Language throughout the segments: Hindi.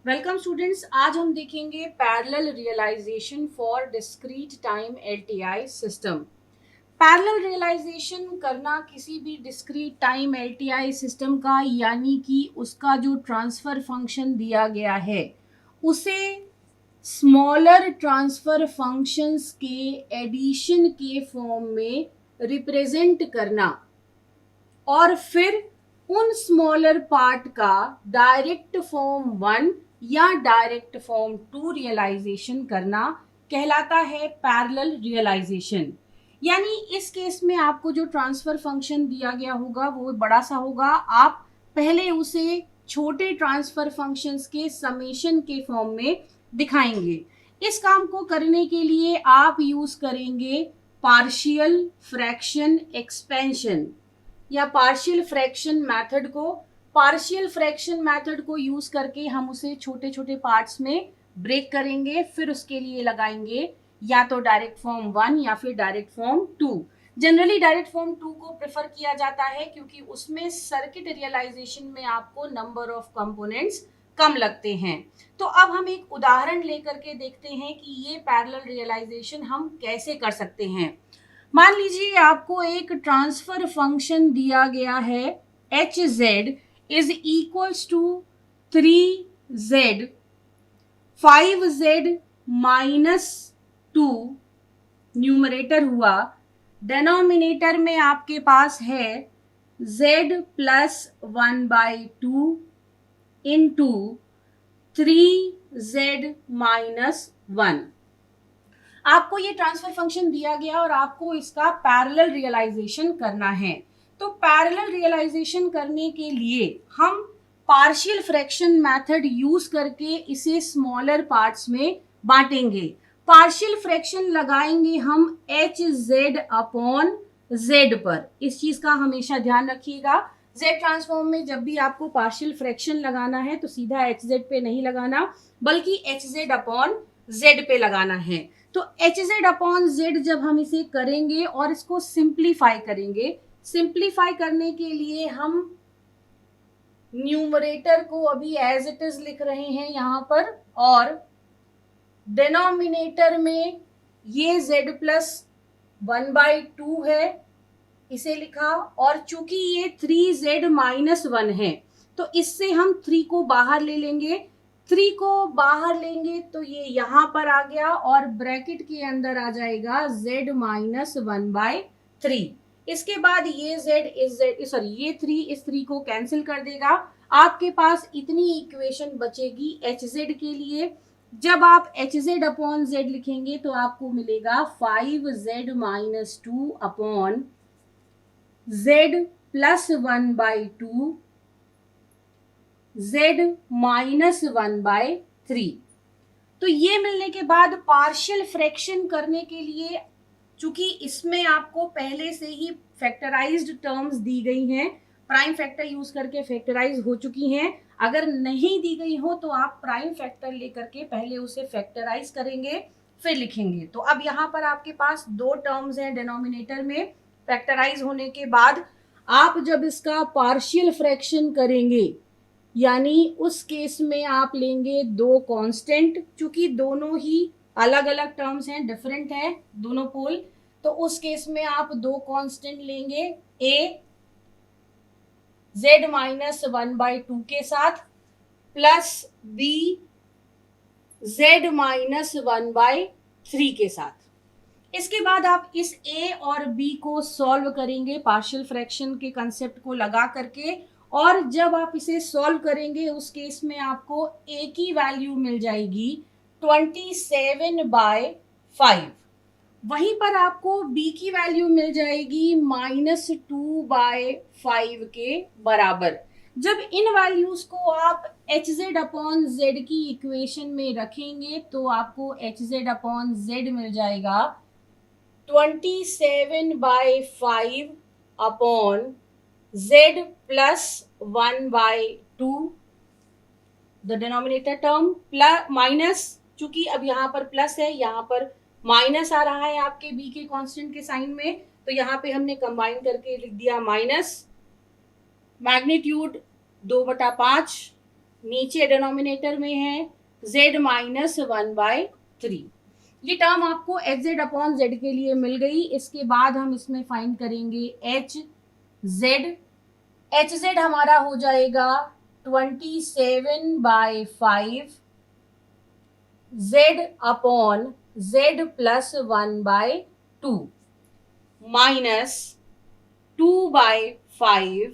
Welcome students. आज हम देखेंगे parallel realization for discrete time LTI system. Parallel realization करना किसी भी डिस्क्रीट टाइम एलटीआई सिस्टम का, यानी कि उसका जो ट्रांसफर फंक्शन दिया गया है उसे स्मॉलर ट्रांसफर फंक्शंस के एडिशन के फॉर्म में रिप्रेजेंट करना और फिर उन स्मॉलर पार्ट का डायरेक्ट फॉर्म 1 या डायरेक्ट फॉर्म 2 रियलाइजेशन करना कहलाता है पैरेलल रियलाइजेशन। यानी इस केस में आपको जो ट्रांसफर फंक्शन दिया गया होगा वो बड़ा सा होगा। आप पहले उसे छोटे ट्रांसफर फंक्शंस के समेशन के फॉर्म में दिखाएंगे। इस काम को करने के लिए आप यूज करेंगे पार्शियल फ्रैक्शन एक्सपेंशन या पार्शियल फ्रैक्शन मेथड को। पार्शियल फ्रैक्शन मेथड को यूज करके हम उसे छोटे छोटे पार्ट्स में ब्रेक करेंगे, फिर उसके लिए लगाएंगे या तो डायरेक्ट फॉर्म 1 या फिर direct form 2। Generally direct form 2 को प्रेफर किया जाता है क्योंकि उसमें सर्किट रियलाइजेशन में आपको नंबर ऑफ कंपोनेंट्स कम लगते हैं। तो अब हम एक उदाहरण लेकर के देखते हैं कि ये पैरेलल रियलाइजेशन हम कैसे कर सकते हैं। मान लीजिए आपको एक ट्रांसफर फंक्शन दिया गया है H Z is equals to 3z 5z minus 2 numerator हुआ। डेनोमिनेटर में आपके पास है z plus 1/2 into 3z minus 1। आपको ये ट्रांसफर फंक्शन दिया गया और आपको इसका पैरेलल रियलाइजेशन करना है। तो पैरेलल रियलाइजेशन करने के लिए हम पार्शियल फ्रैक्शन मेथड यूज करके इसे स्मॉलर पार्ट्स में बांटेंगे। पार्शियल फ्रैक्शन लगाएंगे हम एच जेड अपॉन जेड पर। इस चीज का हमेशा ध्यान रखिएगा। जेड ट्रांसफॉर्म में जब भी आपको पार्शियल फ्रैक्शन लगाना है तो सीधा एच जेड पे नहीं लगाना, बल्कि एच जेड अपॉन जेड पे लगाना है। तो एच जेड अपॉन जेड जब हम इसे करेंगे और इसको सिंप्लीफाई करेंगे, सिंप्लीफाई करने के लिए हम न्यूमरेटर को अभी एज इट इज लिख रहे हैं यहाँ पर, और डिनोमिनेटर में ये z प्लस 1/2 है इसे लिखा, और चूंकि ये 3z माइनस 1 है तो इससे हम 3 को बाहर ले लेंगे। 3 को बाहर लेंगे तो ये यहाँ पर आ गया और ब्रैकेट के अंदर आ जाएगा z माइनस 1/3। इसके बाद ये ये 3 इस 3 को कैंसिल कर देगा। आपके पास इतनी इक्वेशन बचेगी एच जेड के लिए। जब आप एच जेड अपॉन जेड लिखेंगे तो आपको मिलेगा 5z minus 2 upon z plus 1/2 z minus 1/3। तो ये मिलने के बाद पार्शियल फ्रैक्शन करने के लिए, चूंकि इसमें आपको पहले से ही फैक्टराइज्ड टर्म्स दी गई हैं, प्राइम फैक्टर यूज करके फैक्टराइज हो चुकी हैं। अगर नहीं दी गई हो तो आप प्राइम फैक्टर लेकर के पहले उसे फैक्टराइज करेंगे फिर लिखेंगे। तो अब यहाँ पर आपके पास 2 टर्म्स हैं डिनोमिनेटर में। फैक्टराइज होने के बाद आप जब इसका पार्शियल फ्रैक्शन करेंगे, यानी उस केस में आप लेंगे 2 कांस्टेंट, चूंकि दोनों ही अलग अलग टर्म्स हैं, डिफरेंट हैं दोनों पोल, तो उस केस में आप 2 कांस्टेंट लेंगे, a z माइनस 1/2 के साथ प्लस b z माइनस 1/3 के साथ। इसके बाद आप इस a और b को सॉल्व करेंगे पार्शियल फ्रैक्शन के कंसेप्ट को लगा करके, और जब आप इसे सॉल्व करेंगे उस केस में आपको a की वैल्यू मिल जाएगी 27/5। वहीं पर आपको b की वैल्यू मिल जाएगी -2/5 के बराबर। जब इन वैल्यूज को आप एच जेड अपॉन जेड की इक्वेशन में रखेंगे तो आपको एच जेड अपॉन जेड मिल जाएगा 27/5 upon z plus 1/2, the denominator term plus minus, चूंकि अब यहाँ पर प्लस है यहाँ पर माइनस आ रहा है आपके b के कांस्टेंट के साइन में, तो यहाँ पे हमने कंबाइन करके लिख दिया माइनस मैग्नीट्यूड 2/5 नीचे डिनोमिनेटर में है z माइनस 1/3। ये टर्म आपको एच जेड अपॉन जेड के लिए मिल गई। इसके बाद हम इसमें फाइंड करेंगे एच जेड हमारा हो जाएगा 27/5 z upon z plus 1/2 minus 2/5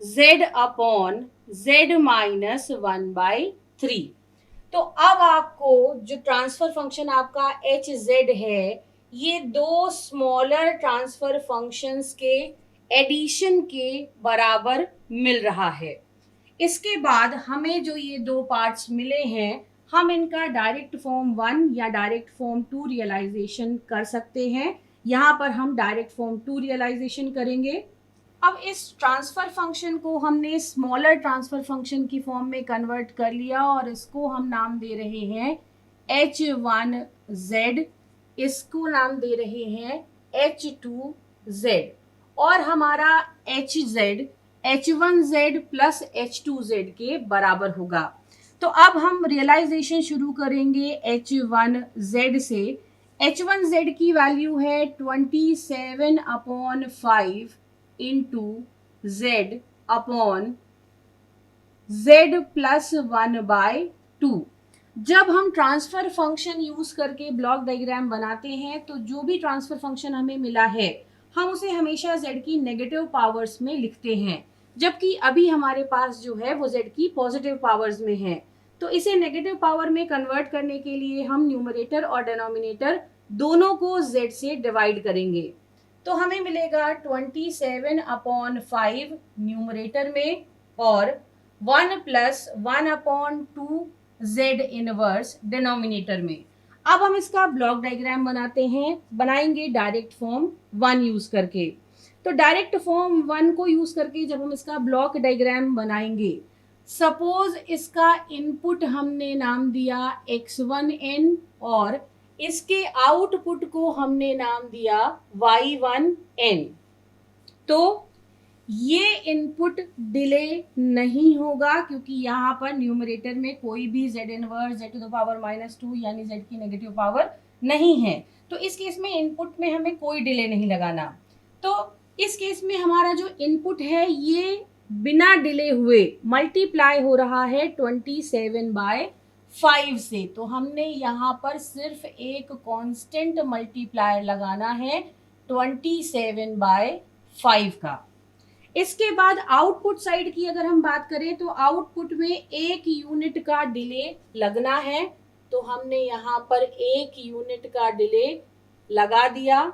z upon z minus 1/3। तो अब आपको जो ट्रांसफर फंक्शन आपका एच जेड है, ये दो स्मॉलर ट्रांसफर फंक्शंस के एडिशन के बराबर मिल रहा है। इसके बाद हमें जो ये दो पार्ट्स मिले हैं, हम इनका डायरेक्ट फॉर्म 1 या डायरेक्ट फॉर्म 2 रियलाइजेशन कर सकते हैं। यहाँ पर हम डायरेक्ट फॉर्म 2 रियलाइजेशन करेंगे। अब इस ट्रांसफर फंक्शन को हमने स्मॉलर ट्रांसफर फंक्शन की फॉर्म में कन्वर्ट कर लिया और इसको हम नाम दे रहे हैं h1z, इसको नाम दे रहे हैं h2z, और हमारा hz h1z प्लस h2z के बराबर होगा। तो अब हम रियलाइजेशन शुरू करेंगे h1z से। h1z की वैल्यू है 27/5 into z upon z plus 1/2। जब हम ट्रांसफर फंक्शन यूज करके ब्लॉक डायग्राम बनाते हैं तो जो भी ट्रांसफर फंक्शन हमें मिला है, हम उसे हमेशा z की नेगेटिव पावर्स में लिखते हैं, जबकि अभी हमारे पास जो है वो z की पॉजिटिव पावर्स में है। तो इसे नेगेटिव पावर में कन्वर्ट करने के लिए हम न्यूमरेटर और डिनोमिनेटर दोनों को z से डिवाइड करेंगे। तो हमें मिलेगा 27/5 न्यूमरेटर में और 1 प्लस 1/2 z इनवर्स डिनोमिनेटर में। अब हम इसका ब्लॉक डायग्राम बनाएंगे डायरेक्ट फॉर्म 1 यूज करके। तो डायरेक्ट फॉर्म 1 को यूज करके जब हम इसका ब्लॉक डायग्राम बनाएंगे, सपोज इसका इनपुट हमने नाम दिया x1n और इसके आउटपुट को हमने नाम दिया y1n। तो ये इनपुट डिले नहीं होगा क्योंकि यहाँ पर न्यूमरेटर में कोई भी z inverse z to the power -2 यानी z की नेगेटिव पावर नहीं है। तो इस केस में इनपुट में हमें कोई डिले नहीं लगाना। तो इस केस में हमारा जो इनपुट है ये बिना डिले हुए मल्टीप्लाई हो रहा है 27/5 से। तो हमने यहाँ पर सिर्फ एक कांस्टेंट मल्टीप्लायर लगाना है 27/5 का। इसके बाद आउटपुट साइड की अगर हम बात करें तो आउटपुट में 1 यूनिट का डिले लगना है। तो हमने यहाँ पर 1 यूनिट का डिले लगा दिया।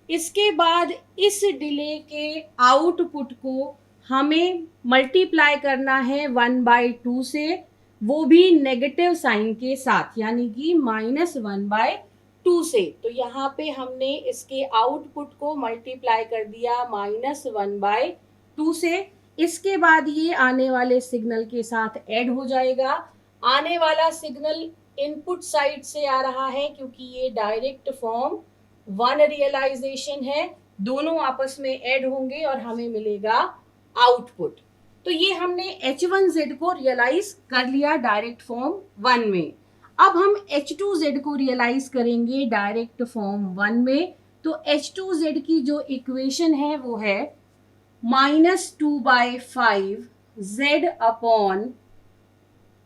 इसके बाद इस डिले के आउटपुट को हमें मल्टीप्लाई करना है 1/2 से, वो भी नेगेटिव साइन के साथ यानी कि -1/2 से। तो यहाँ पे हमने इसके आउटपुट को मल्टीप्लाई कर दिया -1/2 से। इसके बाद ये आने वाले सिग्नल के साथ ऐड हो जाएगा। आने वाला सिग्नल इनपुट साइड से आ रहा है क्योंकि ये डायरेक्ट फॉर्म 1 रियलाइजेशन है, दोनों आपस में ऐड होंगे और हमें मिलेगा आउटपुट। तो ये हमने h1z को रियलाइज कर लिया डायरेक्ट फॉर्म 1 में। अब हम h2z को रियलाइज करेंगे डायरेक्ट फॉर्म 1 में। तो h2z की जो इक्वेशन है वो है -2/5 z अपॉन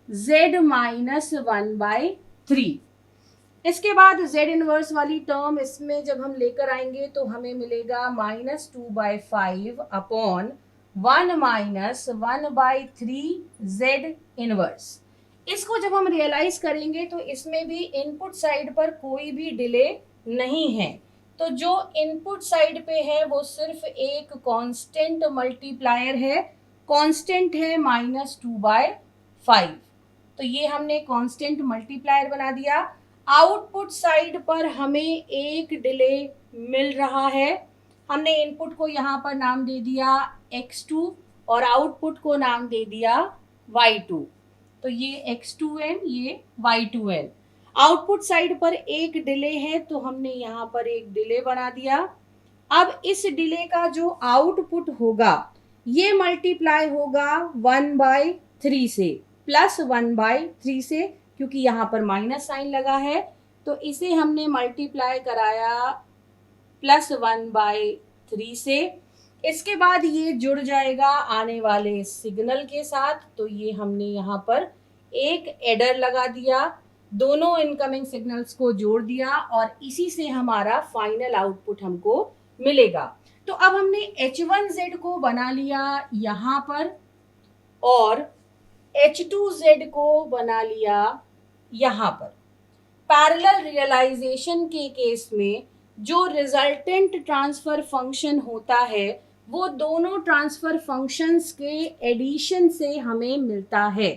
z माइनस 1/3। इसके बाद z इनवर्स वाली टर्म इसमें जब हम लेकर आएंगे तो हमें मिलेगा -2/5 अपॉन 1 माइनस 1/3 z इनवर्स। इसको जब हम रियलाइज करेंगे तो इसमें भी इनपुट साइड पर कोई भी डिले नहीं है। तो जो इनपुट साइड पे है वो सिर्फ एक कांस्टेंट मल्टीप्लायर है, कांस्टेंट है -2/5। तो ये हमने कांस्टेंट मल्टीप्लायर बना दिया। आउटपुट साइड पर हमें एक डिले मिल रहा है। हमने इनपुट को यहाँ पर नाम दे दिया x2 और आउटपुट को नाम दे दिया y2। तो ये x2n ये y2n। आउटपुट साइड पर एक डिले है तो हमने यहाँ पर एक डिले बना दिया। अब इस डिले का जो आउटपुट होगा ये मल्टीप्लाई होगा 1/3 से। +1/3 से, क्योंकि यहाँ पर माइनस साइन लगा है तो इसे हमने मल्टीप्लाई कराया +1/3 से। इसके बाद ये जुड़ जाएगा आने वाले सिग्नल के साथ, तो ये हमने यहाँ पर एक एडर लगा दिया, दोनों इनकमिंग सिग्नल्स को जोड़ दिया और इसी से हमारा फाइनल आउटपुट हमको मिलेगा। तो अब हमने H1Z को बना लिया यहाँ पर और H2Z को बना लिया यहाँ पर। पैरेलल रियलाइजेशन के केस में जो रिजल्टेंट ट्रांसफर फंक्शन होता है वो दोनों ट्रांसफर फंक्शंस के एडिशन से हमें मिलता है।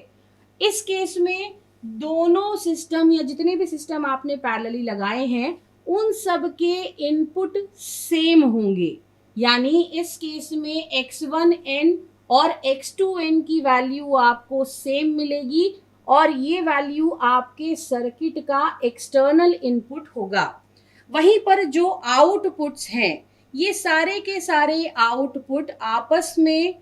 इस केस में दोनों सिस्टम या जितने भी सिस्टम आपने पैरेलली लगाए हैं उन सब के इनपुट सेम होंगे, यानी इस केस में x1n और x2n की वैल्यू आपको सेम मिलेगी और ये वैल्यू आपके सर्किट का एक्सटर्नल इनपुट होगा। वहीं पर जो आउटपुट्स हैं ये सारे के सारे आउटपुट आपस में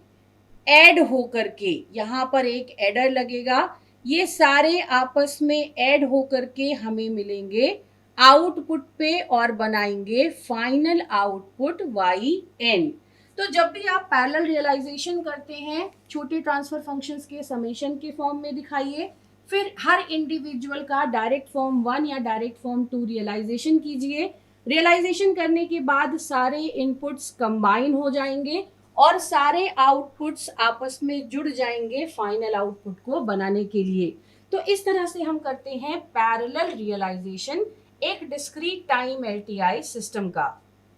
ऐड होकर के, यहाँ पर एक एडर लगेगा, ये सारे आपस में ऐड होकर के हमें मिलेंगे आउटपुट पे और बनाएंगे फाइनल आउटपुट yn। तो जब भी आप पैरेलल रियलाइजेशन करते हैं छोटे ट्रांसफर फंक्शंस के समेशन के फॉर्म में दिखाइए, फिर हर इंडिविजुअल का डायरेक्ट फॉर्म 1 या डायरेक्ट फॉर्म 2 रियलाइजेशन कीजिए। रियलाइजेशन करने के बाद सारे इनपुट्स कंबाइन हो जाएंगे और सारे आउटपुट्स आपस में जुड़ जाएंगे फाइनल आउटपुट को बनाने के लिए। तो इस तरह से हम करते हैं पैरेलल रियलाइजेशन एक डिस्क्रीट टाइम LTI सिस्टम का।